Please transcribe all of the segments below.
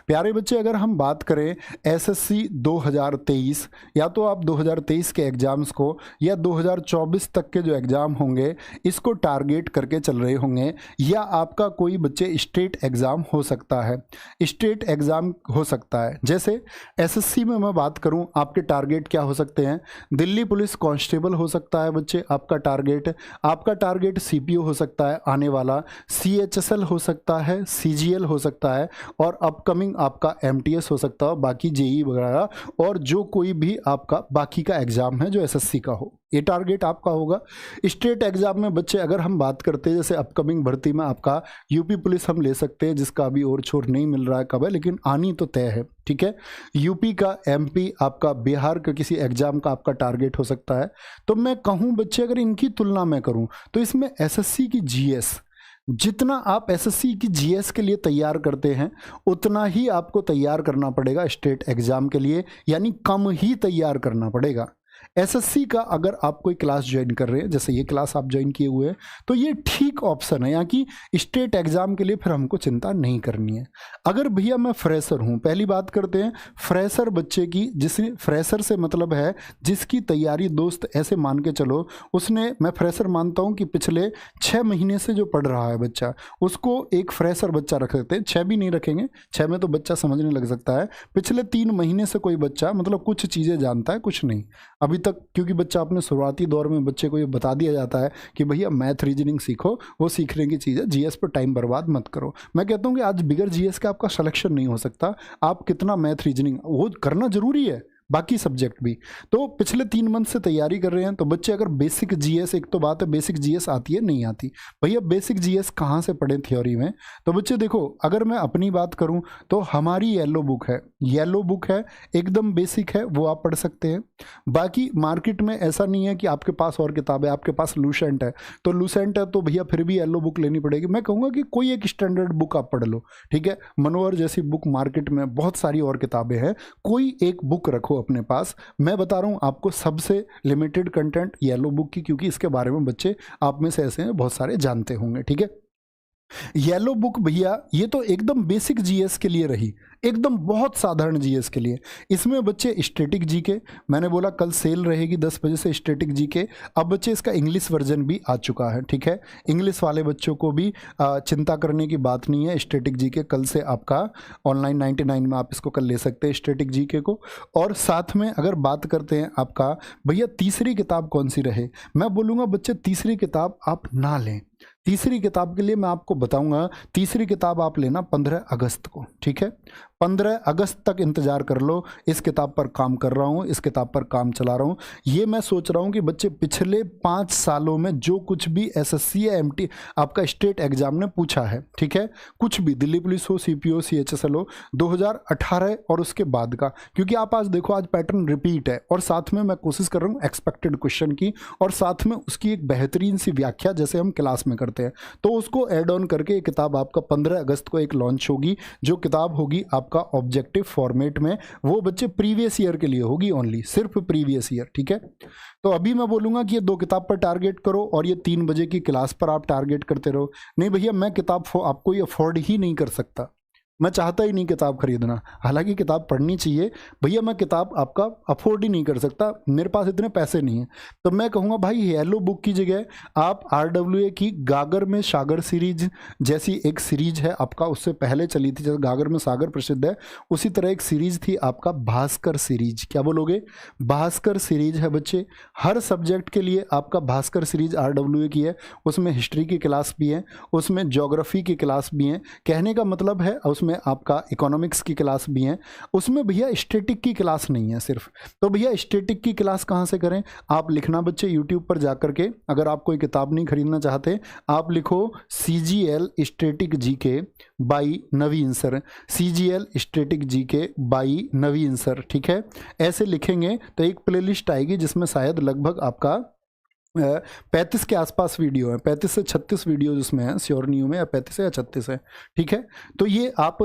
प्यारे बच्चे, अगर हम बात करें एसएससी 2023, या तो आप 2023 के एग्जाम्स को या 2024 तक के जो एग्ज़ाम होंगे इसको टारगेट करके चल रहे होंगे, या आपका कोई बच्चे स्टेट एग्ज़ाम हो सकता है, स्टेट एग्ज़ाम हो सकता है। जैसे एसएससी में मैं बात करूं, आपके टारगेट क्या हो सकते हैं? दिल्ली पुलिस कांस्टेबल हो सकता है बच्चे आपका टारगेट सीपीओ हो सकता है आने वाला, सीएचएसएल हो सकता है, सीजीएल हो सकता है, और अपकमिंग आपका एमटीएस हो सकता है, बाकी जेई वगैरह, और जो कोई भी आपका बाकी का एग्ज़ाम है जो एसएससी का हो, ये टारगेट आपका होगा। स्टेट एग्जाम में बच्चे अगर हम बात करते हैं, जैसे अपकमिंग भर्ती में आपका यूपी पुलिस हम ले सकते हैं, जिसका अभी और छोर नहीं मिल रहा है कब है, लेकिन आनी तो तय है, ठीक है। यूपी का, एमपी आपका, बिहार का किसी एग्जाम का आपका टारगेट हो सकता है। तो मैं कहूँ बच्चे, अगर इनकी तुलना मैं करूँ तो इसमें एसएससी की जीएस, जितना आप एसएससी की जीएस के लिए तैयार करते हैं उतना ही आपको तैयार करना पड़ेगा स्टेट एग्जाम के लिए, यानी कम ही तैयार करना पड़ेगा। एसएससी का अगर आप कोई क्लास ज्वाइन कर रहे हैं, जैसे ये क्लास आप ज्वाइन किए हुए हैं, तो ये ठीक ऑप्शन है, यहाँ की स्टेट एग्जाम के लिए फिर हमको चिंता नहीं करनी है। अगर भैया मैं फ्रेशर हूँ, पहली बात करते हैं फ्रेशर बच्चे की, जिसने फ्रेशर से मतलब है जिसकी तैयारी दोस्त ऐसे मान के चलो, उसने, मैं फ्रेशर मानता हूँ कि पिछले 6 महीने से जो पढ़ रहा है बच्चा, उसको एक फ्रेशर बच्चा रख सकते हैं। 6 भी नहीं रखेंगे, 6 में तो बच्चा समझने लग सकता है। पिछले 3 महीने से कोई बच्चा मतलब कुछ चीज़ें जानता है, कुछ नहीं अभी तक, क्योंकि बच्चा अपने शुरुआती दौर में बच्चे को ये बता दिया जाता है कि भैया मैथ रीजनिंग सीखो, वो सीखने की चीज़ है, जीएस पर टाइम बर्बाद मत करो। मैं कहता हूँ कि आज बिगर जीएस का आपका सिलेक्शन नहीं हो सकता, आप कितना मैथ रीजनिंग वो करना जरूरी है, बाकी सब्जेक्ट भी। तो पिछले 3 मंथ से तैयारी कर रहे हैं, तो बच्चे अगर बेसिक जीएस, एक तो बात है बेसिक जीएस आती है नहीं आती, भैया बेसिक जीएस कहाँ से पढ़ें थ्योरी में? तो बच्चे देखो, अगर मैं अपनी बात करूँ तो हमारी येलो बुक है, एकदम बेसिक है, वो आप पढ़ सकते हैं। बाकी मार्केट में ऐसा नहीं है कि आपके पास और किताब है, आपके पास लूसेंट है, तो लूसेंट है तो भैया फिर भी येलो बुक लेनी पड़ेगी। मैं कहूँगा कि कोई एक स्टैंडर्ड बुक आप पढ़ लो, ठीक है। मनोहर जैसी बुक मार्केट में बहुत सारी और किताबें हैं, कोई एक बुक रखो अपने पास। मैं बता रहा हूं आपको सबसे लिमिटेड कंटेंट येलो बुक की, क्योंकि इसके बारे में बच्चे आप में से ऐसे हैं बहुत सारे जानते होंगे, ठीक है। येलो बुक भैया ये तो एकदम बेसिक जीएस के लिए रही, एकदम बहुत साधारण जीएस के लिए। इसमें बच्चे स्टैटिक जीके, मैंने बोला कल सेल रहेगी 10 बजे से स्टैटिक जीके। अब बच्चे इसका इंग्लिश वर्जन भी आ चुका है, ठीक है। इंग्लिश वाले बच्चों को भी चिंता करने की बात नहीं है, स्टैटिक जीके कल से आपका ऑनलाइन 99 में आप इसको कल ले सकते हैं स्टैटिक जीके को। और साथ में अगर बात करते हैं आपका भैया तीसरी किताब कौन सी रहे, मैं बोलूँगा बच्चे तीसरी किताब आप ना लें। तीसरी किताब के लिए मैं आपको बताऊंगा, तीसरी किताब आप लेना 15 अगस्त को, ठीक है। 15 अगस्त तक इंतजार कर लो, इस किताब पर काम कर रहा हूँ, इस किताब पर काम चला रहा हूँ। ये मैं सोच रहा हूँ कि बच्चे पिछले 5 सालों में जो कुछ भी एसएससी या एमटी आपका स्टेट एग्जाम ने पूछा है, ठीक है, कुछ भी, दिल्ली पुलिस हो, सीपीओ, सीएचएसएल हो, 2018 और उसके बाद का, क्योंकि आप आज देखो आज पैटर्न रिपीट है, और साथ में मैं कोशिश कर रहा हूँ एक्सपेक्टेड क्वेश्चन की, और साथ में उसकी एक बेहतरीन सी व्याख्या जैसे हम क्लास में करते हैं, तो उसको ऐड ऑन करके एक किताब आपका 15 अगस्त को एक लॉन्च होगी। जो किताब होगी आपका ऑब्जेक्टिव फॉर्मेट में, वो बच्चे प्रीवियस ईयर के लिए होगी ओनली, सिर्फ प्रीवियस ईयर, ठीक है। तो अभी मैं बोलूँगा कि ये 2 किताब पर टारगेट करो और ये 3 बजे की क्लास पर आप टारगेट करते रहो। नहीं भैया मैं किताब आपको ये अफोर्ड ही नहीं कर सकता, मैं चाहता ही नहीं किताब खरीदना, हालांकि किताब पढ़नी चाहिए भैया, मैं किताब आपका अफोर्ड ही नहीं कर सकता, मेरे पास इतने पैसे नहीं हैं। तो मैं कहूँगा भाई येलो बुक की जगह आप RWA की गागर में सागर सीरीज जैसी एक सीरीज है आपका, उससे पहले चली थी, जैसे गागर में सागर प्रसिद्ध है उसी तरह एक सीरीज थी आपका भास्कर सीरीज। क्या बोलोगे? भास्कर सीरीज है बच्चे, हर सब्जेक्ट के लिए आपका भास्कर सीरीज RWA की है, उसमें हिस्ट्री की क्लास भी है, उसमें ज्योग्राफी की क्लास भी है, कहने का मतलब है उसमें आपका इकोनॉमिक्स की क्लास भी है, उसमें भैया स्टैटिक की क्लास नहीं है सिर्फ। तो भैया स्टैटिक की क्लास कहाँ से करें? आप लिखना बच्चे यूट्यूब पर जाकर के, अगर आप कोई किताब नहीं खरीदना चाहते आप लिखो CGL static GK by Naveen sir, CGL static GK by Naveen sir, ठीक है। ऐसे लिखेंगे तो एक प्लेलिस्ट आएगी जिसमें शायद लगभग आपका 35 के आसपास वीडियो है, 35 से 36 वीडियो जिसमें है, श्योर नहीं हूँ मैं, या 35 है या 36 है, ठीक है। तो ये आप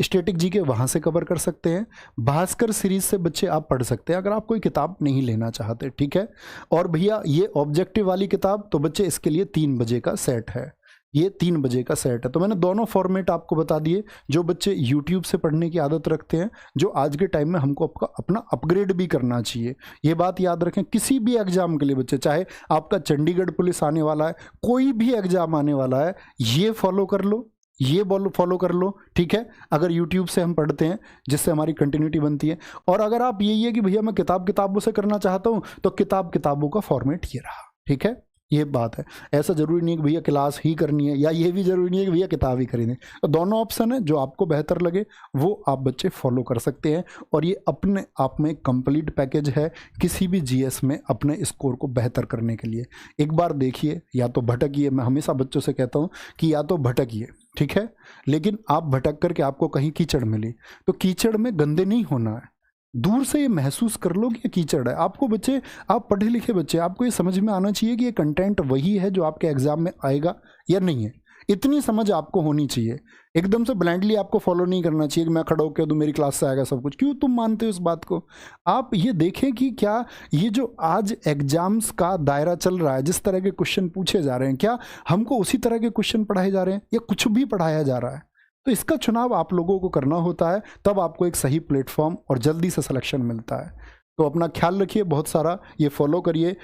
स्टैटिक जी के वहाँ से कवर कर सकते हैं। भास्कर सीरीज से बच्चे आप पढ़ सकते हैं अगर आप कोई किताब नहीं लेना चाहते, ठीक है। और भैया ये ऑब्जेक्टिव वाली किताब तो बच्चे इसके लिए 3 बजे का सेट है, ये 3 बजे का सेट है। तो मैंने दोनों फॉर्मेट आपको बता दिए। जो बच्चे यूट्यूब से पढ़ने की आदत रखते हैं, जो आज के टाइम में हमको अपना अपग्रेड भी करना चाहिए, ये बात याद रखें। किसी भी एग्जाम के लिए बच्चे, चाहे आपका चंडीगढ़ पुलिस आने वाला है, कोई भी एग्जाम आने वाला है, ये फॉलो कर लो, ये फॉलो कर लो, ठीक है। अगर यूट्यूब से हम पढ़ते हैं, जिससे हमारी कंटिन्यूटी बनती है। और अगर आप यही है कि भैया मैं किताबों से करना चाहता हूँ, तो किताबों का फॉर्मेट ये रहा, ठीक है। ये बात है। ऐसा जरूरी नहीं है कि भैया क्लास ही करनी है, या ये भी जरूरी नहीं है कि भैया किताब ही खरीदें। तो दोनों ऑप्शन है, जो आपको बेहतर लगे वो आप बच्चे फॉलो कर सकते हैं। और ये अपने आप में कंप्लीट पैकेज है किसी भी जीएस में अपने स्कोर को बेहतर करने के लिए। एक बार देखिए, या तो भटकिए, मैं हमेशा बच्चों से कहता हूँ कि या तो भटकिए, ठीक है, लेकिन आप भटक करके आपको कहीं कीचड़ मिली, तो कीचड़ में गंदे नहीं होना है। दूर से ये महसूस कर लो कि ये कीचड़ है। आपको बच्चे, आप पढ़े लिखे बच्चे, आपको ये समझ में आना चाहिए कि ये कंटेंट वही है जो आपके एग्जाम में आएगा या नहीं है। इतनी समझ आपको होनी चाहिए। एकदम से ब्लाइंडली आपको फॉलो नहीं करना चाहिए कि मैं खड़ा होकर दूं मेरी क्लास से आएगा सब कुछ। क्यों तुम मानते हो इस बात को? आप ये देखें कि क्या ये जो आज एग्जाम्स का दायरा चल रहा है, जिस तरह के क्वेश्चन पूछे जा रहे हैं, क्या हमको उसी तरह के क्वेश्चन पढ़ाए जा रहे हैं या कुछ भी पढ़ाया जा रहा है? तो इसका चुनाव आप लोगों को करना होता है, तब आपको एक सही प्लेटफॉर्म और जल्दी से सिलेक्शन मिलता है। तो अपना ख्याल रखिए, बहुत सारा ये फॉलो करिए।